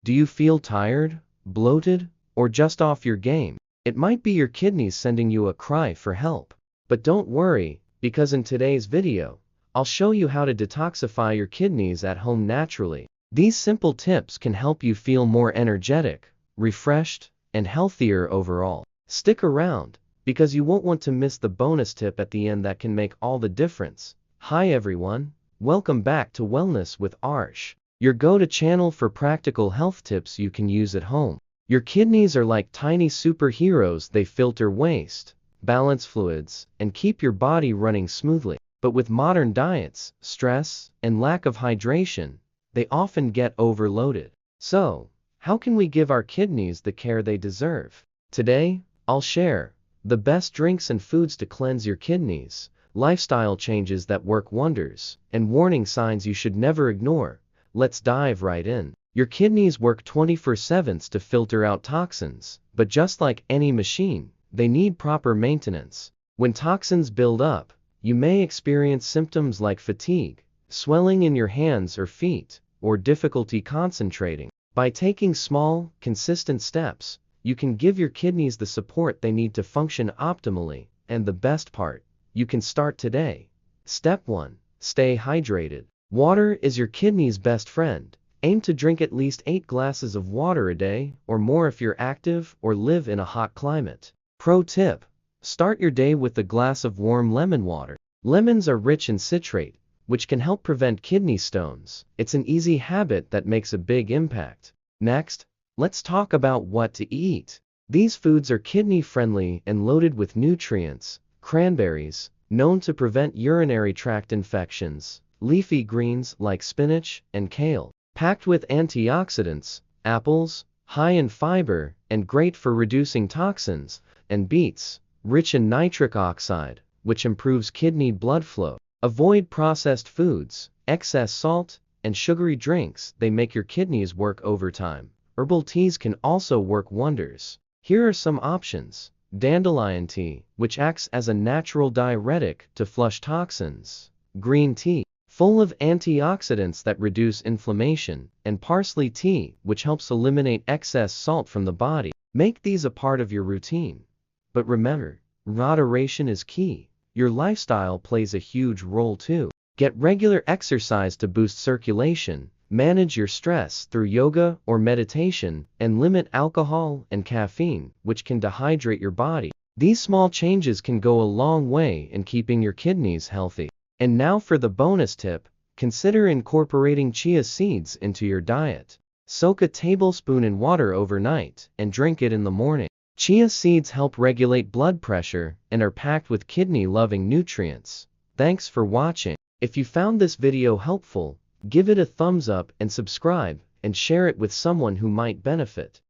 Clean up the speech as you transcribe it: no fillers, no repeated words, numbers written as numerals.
Do you feel tired, bloated, or just off your game? It might be your kidneys sending you a cry for help. But don't worry, because in today's video, I'll show you how to detoxify your kidneys at home naturally. These simple tips can help you feel more energetic, refreshed, and healthier overall. Stick around, because you won't want to miss the bonus tip at the end that can make all the difference. Hi everyone, welcome back to Wellness with Arsh, your go-to channel for practical health tips you can use at home. Your kidneys are like tiny superheroes. They filter waste, balance fluids, and keep your body running smoothly. But with modern diets, stress, and lack of hydration, they often get overloaded. So, how can we give our kidneys the care they deserve? Today, I'll share the best drinks and foods to cleanse your kidneys, lifestyle changes that work wonders, and warning signs you should never ignore. Let's dive right in. Your kidneys work 24/7 to filter out toxins, but just like any machine, they need proper maintenance. When toxins build up, you may experience symptoms like fatigue, swelling in your hands or feet, or difficulty concentrating. By taking small, consistent steps, you can give your kidneys the support they need to function optimally, and the best part, you can start today. Step 1. Stay hydrated. Water is your kidney's best friend. Aim to drink at least 8 glasses of water a day, or more if you're active or live in a hot climate. Pro tip: start your day with a glass of warm lemon water. Lemons are rich in citrate, which can help prevent kidney stones. It's an easy habit that makes a big impact. Next, let's talk about what to eat. These foods are kidney-friendly and loaded with nutrients. Cranberries, known to prevent urinary tract infections. Leafy greens like spinach and kale, packed with antioxidants. Apples, high in fiber and great for reducing toxins. And beets, rich in nitric oxide, which improves kidney blood flow. Avoid processed foods, excess salt, and sugary drinks. They make your kidneys work overtime. Herbal teas can also work wonders. Here are some options. Dandelion tea, which acts as a natural diuretic to flush toxins. Green tea, full of antioxidants that reduce inflammation. And parsley tea, which helps eliminate excess salt from the body. Make these a part of your routine. But remember, moderation is key. Your lifestyle plays a huge role too. Get regular exercise to boost circulation, manage your stress through yoga or meditation, and limit alcohol and caffeine, which can dehydrate your body. These small changes can go a long way in keeping your kidneys healthy. And now for the bonus tip: consider incorporating chia seeds into your diet. Soak a tablespoon in water overnight and drink it in the morning. Chia seeds help regulate blood pressure and are packed with kidney-loving nutrients. Thanks for watching. If you found this video helpful, give it a thumbs up and subscribe, and share it with someone who might benefit.